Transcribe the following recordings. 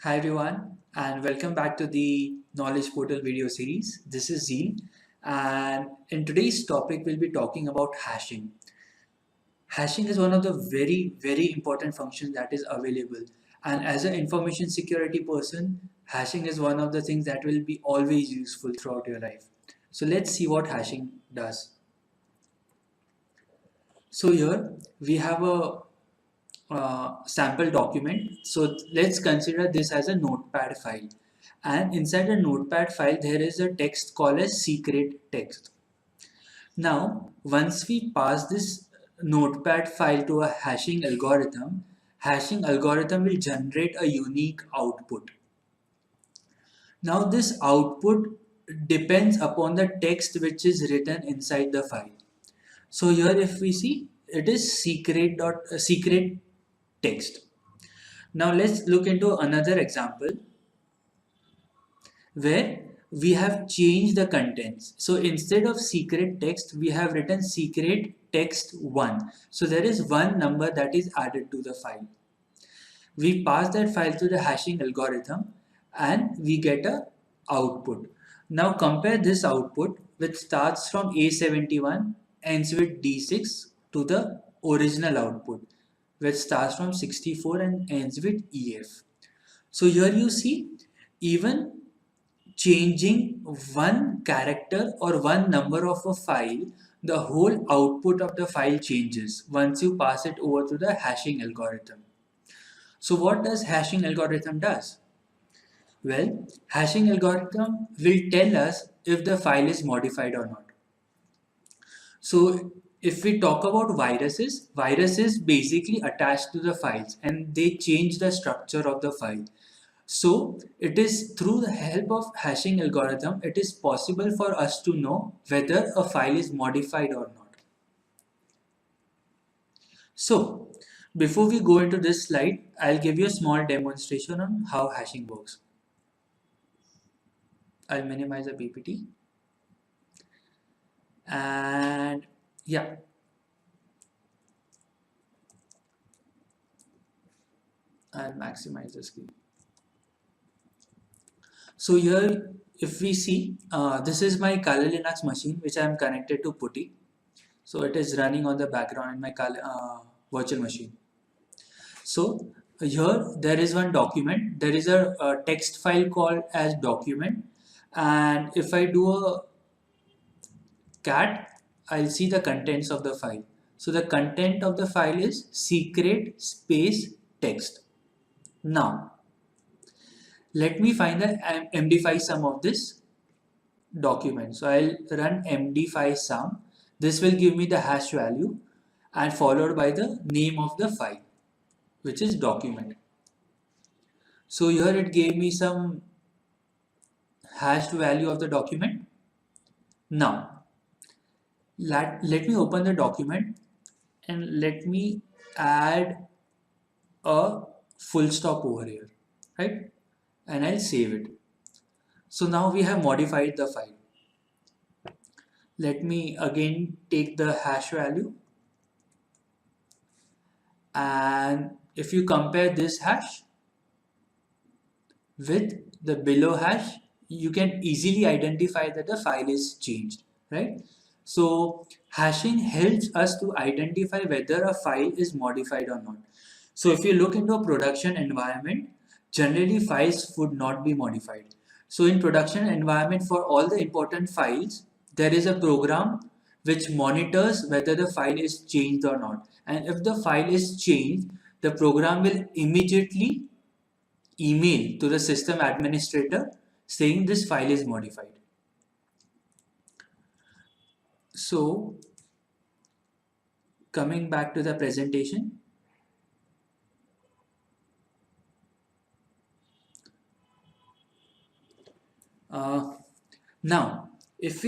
Hi everyone, and welcome back to the Knowledge Portal video series. This is Zeel, and in today's topic, we'll be talking about hashing. Hashing is one of the very important functions that is available, and as an information security person, hashing is one of the things that will be always useful throughout your life. So let's see what hashing does. So here we have a sample document. So let's consider this as a notepad file. And inside a notepad file, there is a text called as secret text. Now, once we pass this notepad file to a hashing algorithm will generate a unique output. Now, this output depends upon the text which is written inside the file. So here if we see, it is secret text. Now let's look into another example where we have changed the contents. So instead of secret text, we have written secret text 1. So there is one number that is added to the file. We pass that file to the hashing algorithm and we get a output. Now compare this output which starts from A71, ends with D6 to the original output which starts from 64 and ends with EF. So here you see even changing one character or one number of a file, the whole output of the file changes once you pass it over to the hashing algorithm. So what does hashing algorithm does? Well, hashing algorithm will tell us if the file is modified or not. So if we talk about viruses basically attach to the files and they change the structure of the file. So it is through the help of hashing algorithm, it is possible for us to know whether a file is modified or not. So before we go into this slide, I'll give you a small demonstration on how hashing works. I'll minimize the PPT. And yeah, I'll maximize the screen. So here, if we see, this is my Kali Linux machine, which I am connected to PuTTY. So it is running on the background in my virtual machine. So here there is one document. There is a text file called as document. And if I do a cat, I'll see the contents of the file. So the content of the file is secret space text. Now, let me find the MD5 sum of this document. So I'll run MD5 sum. This will give me the hash value and followed by the name of the file, which is document. So here it gave me some hashed value of the document. Now, let me open the document and let me add a full stop over here, right? And I'll save it. So now we have modified the file. Let me again take the hash value, and if you compare this hash with the below hash, you can easily identify that the file is changed, right? So hashing helps us to identify whether a file is modified or not. So if you look into a production environment, generally files would not be modified. So in production environment, for all the important files, there is a program which monitors whether the file is changed or not. And if the file is changed, the program will immediately email to the system administrator saying this file is modified. So coming back to the presentation, now if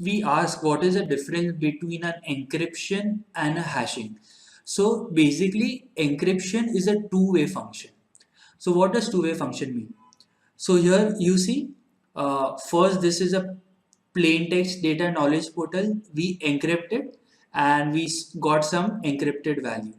we ask what is the difference between an encryption and a hashing. So basically encryption is a two-way function. So what does two-way function mean? So here you see, first this is a plain text data knowledge portal. We encrypted and we got some encrypted value.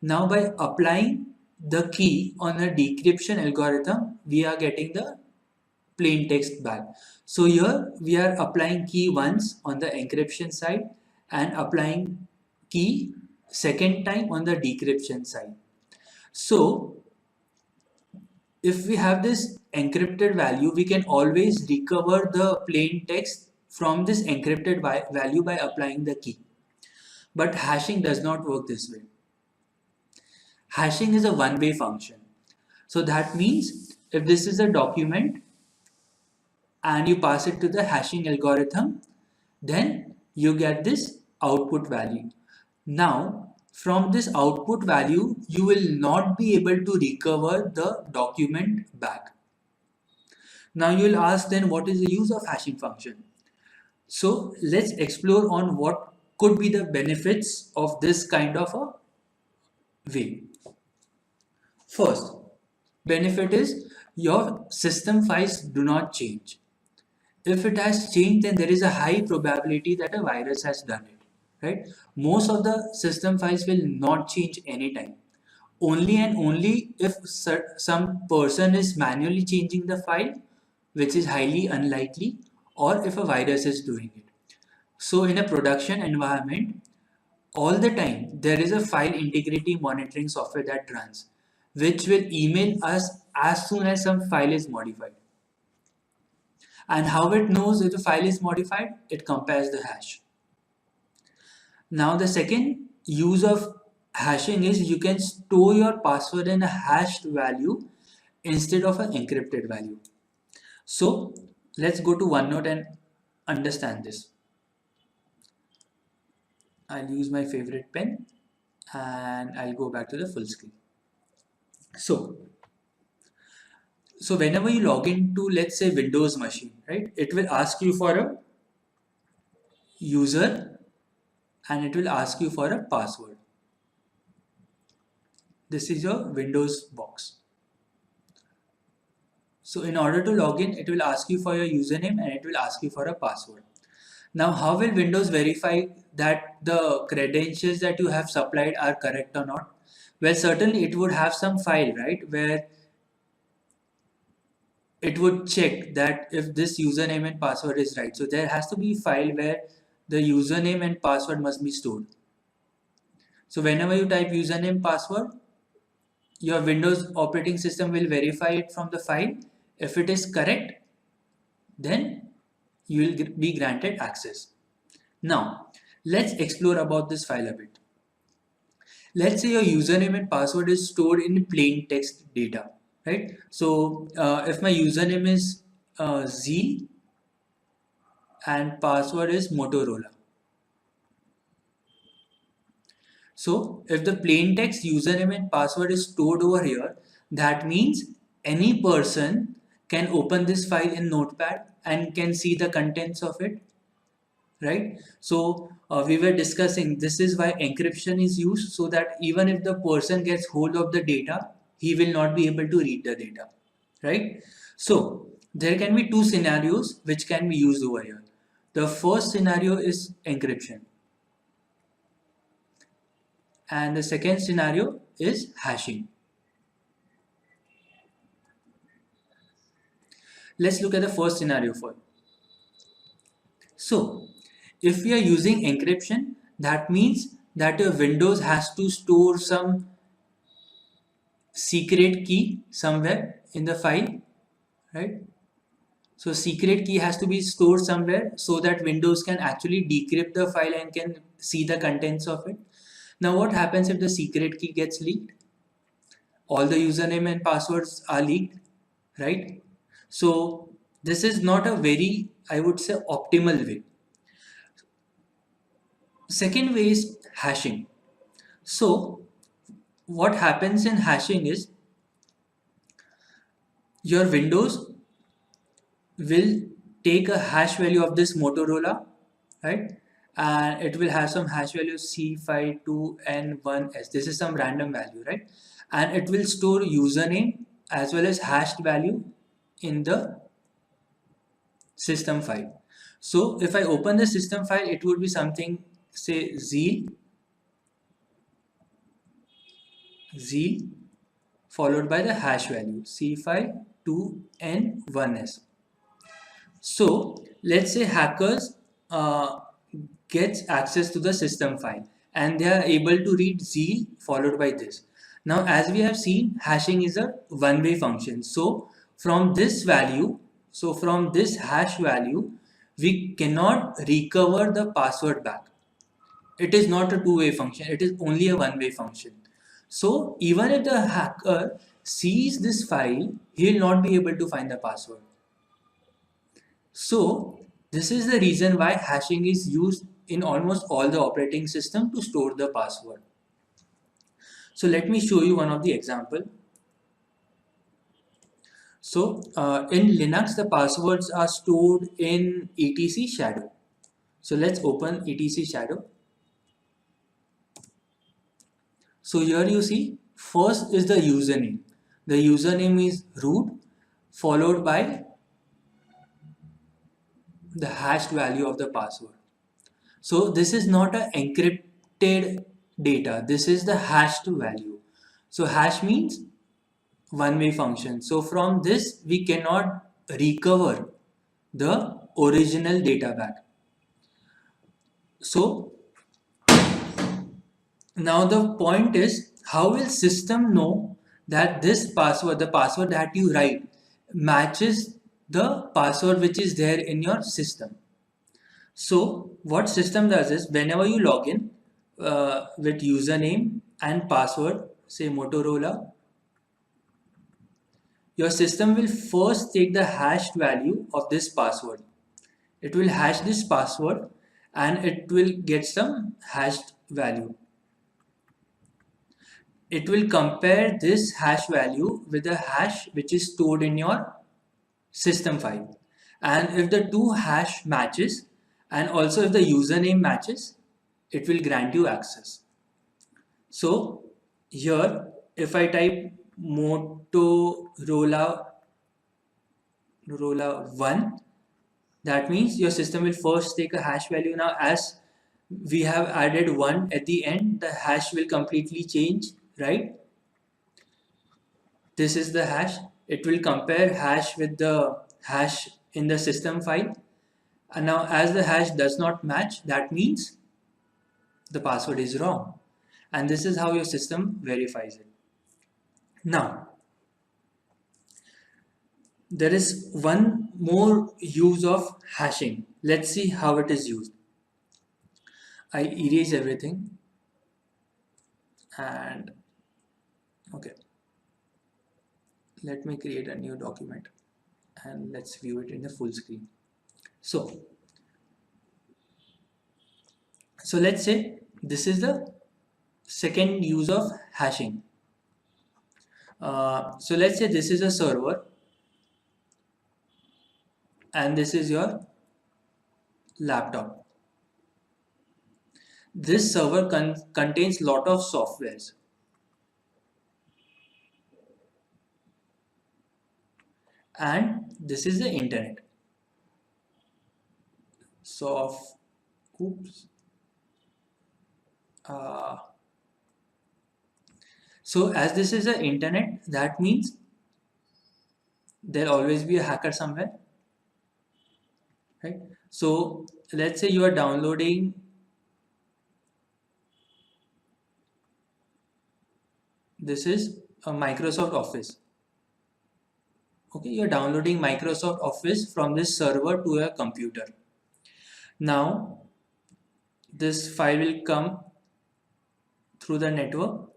Now by applying the key on a decryption algorithm, we are getting the plain text back. So here we are applying key once on the encryption side and applying key second time on the decryption side. So if we have this encrypted value, we can always recover the plain text from this encrypted value by applying the key. But hashing does not work this way. Hashing is a one-way function. So that means if this is a document and you pass it to the hashing algorithm, then you get this output value. Now, from this output value, you will not be able to recover the document back. Now you will ask, then what is the use of hashing function? So let's explore on what could be the benefits of this kind of a way. First, benefit is your system files do not change. If it has changed, then there is a high probability that a virus has done it, right? Most of the system files will not change anytime. Only and only if some person is manually changing the file, which is highly unlikely, or if a virus is doing it. So in a production environment, all the time there is a file integrity monitoring software that runs, which will email us as soon as some file is modified. And how it knows if the file is modified? It compares the hash. Now the second use of hashing is you can store your password in a hashed value instead of an encrypted value. So let's go to OneNote and understand this. I'll use my favorite pen and I'll go back to the full screen. So whenever you log into, let's say, Windows machine, right, it will ask you for a user and it will ask you for a password. This is your Windows box. So in order to log in, it will ask you for your username and it will ask you for a password. Now, how will Windows verify that the credentials that you have supplied are correct or not? Well, certainly it would have some file, right, where it would check that if this username and password is right. So there has to be a file where the username and password must be stored. So whenever you type username password, your Windows operating system will verify it from the file. If it is correct, then you will be granted access. Now, let's explore about this file a bit. Let's say your username and password is stored in plain text data, right? So if my username is Zeal and password is Motorola. So if the plain text username and password is stored over here, that means any person can open this file in Notepad and can see the contents of it, right? So we were discussing this is why encryption is used, so that even if the person gets hold of the data, he will not be able to read the data, right? So there can be two scenarios which can be used over here. The first scenario is encryption and the second scenario is hashing. Let's look at the first scenario first. So if we are using encryption, that means that your Windows has to store some secret key somewhere in the file, right? So secret key has to be stored somewhere so that Windows can actually decrypt the file and can see the contents of it. Now what happens if the secret key gets leaked? All the username and passwords are leaked, right? So this is not a very, I would say, optimal way. Second way is hashing. So what happens in hashing is your Windows will take a hash value of this Motorola, right? And it will have some hash value C52N1S. This is some random value, right? And it will store username as well as hashed value in the system file. So if I open the system file, it would be something, say Zeal followed by the hash value C5 2N1S. So let's say hackers gets access to the system file and they are able to read zeal followed by this. Now as we have seen, hashing is a one-way function. So from this value, so from this hash value, we cannot recover the password back. It is not a two-way function, it is only a one-way function. So even if the hacker sees this file, he will not be able to find the password. So this is the reason why hashing is used in almost all the operating system to store the password. So let me show you one of the example. So in Linux, the passwords are stored in etc shadow. So let's open etc shadow. So here you see, first is the username. The username is root followed by the hashed value of the password. So this is not an encrypted data. This is the hashed value. So hash means one-way function. So from this we cannot recover the original data back. So now the point is, how will system know that this password, the password that you write, matches the password which is there in your system? So what system does is, whenever you log in with username and password, say Motorola, your system will first take the hashed value of this password. It will hash this password and it will get some hashed value. It will compare this hash value with the hash which is stored in your system file. And if the two hash matches and also if the username matches, it will grant you access. So here if I type Motorola 1, that means your system will first take a hash value. Now as we have added 1 at the end, the hash will completely change, right? This is the hash. It will compare hash with the hash in the system file. And now as the hash does not match, that means the password is wrong. And this is how your system verifies it. Now, there is one more use of hashing. Let's see how it is used. I erase everything and okay. Let me create a new document and let's view it in the full screen. So let's say this is the second use of hashing. So let's say this is a server and this is your laptop. This server contains lot of softwares. And this is the internet. So as this is the internet, that means there'll always be a hacker somewhere, right? So let's say you are downloading this is a Microsoft Office. Okay, you're downloading Microsoft Office from this server to your computer. Now this file will come through the network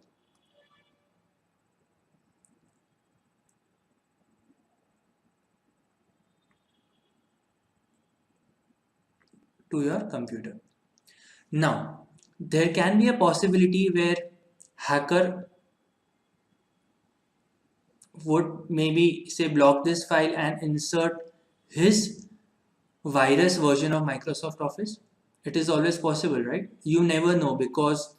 to your computer. Now there can be a possibility where hacker would maybe say block this file and insert his virus version of Microsoft Office. It is always possible, right? You never know, because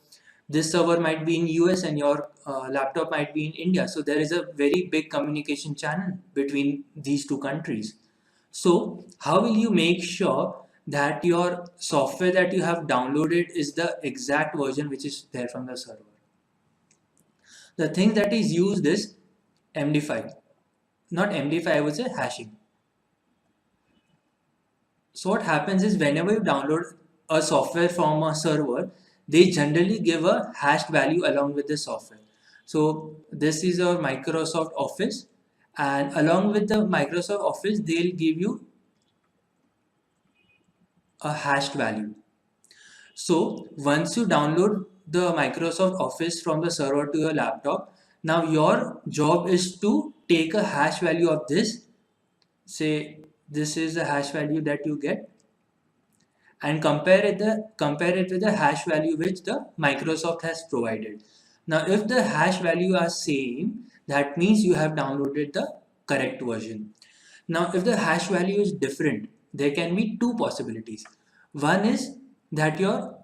this server might be in US and your laptop might be in India. So there is a very big communication channel between these two countries. So how will you make sure that your software that you have downloaded is the exact version which is there from the server? The thing that is used is MD5. Not MD5, I would say hashing. So what happens is whenever you download a software from a server, they generally give a hashed value along with the software. So this is our Microsoft Office, and along with the Microsoft Office, they'll give you a hashed value. So once you download the Microsoft Office from the server to your laptop, now your job is to take a hash value of this. Say this is the hash value that you get, and compare it with the hash value which the Microsoft has provided. Now if the hash value are same, that means you have downloaded the correct version. Now if the hash value is different, there can be two possibilities. One is that your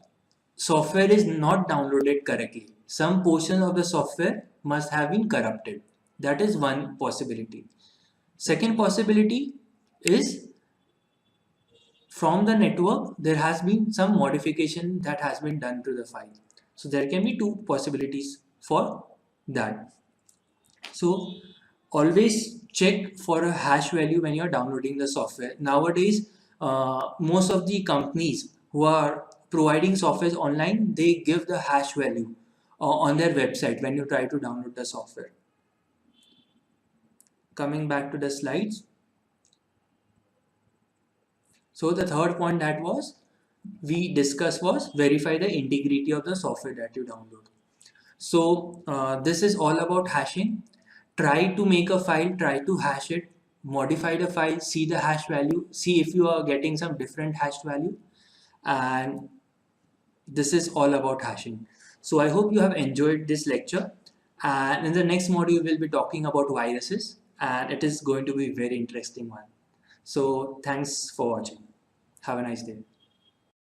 software is not downloaded correctly. Some portion of the software must have been corrupted. That is one possibility. Second possibility is from the network there has been some modification that has been done to the file. So there can be two possibilities for that. So always check for a hash value when you're downloading the software. Nowadays, most of the companies who are providing software online, they give the hash value on their website when you try to download the software. Coming back to the slides. So the third point that we discussed was verify the integrity of the software that you download. So this is all about hashing. Try to make a file, try to hash it, modify the file, see the hash value, see if you are getting some different hash value, and this is all about hashing. So I hope you have enjoyed this lecture, and in the next module we'll be talking about viruses, and it is going to be a very interesting one. So thanks for watching. Have a nice day.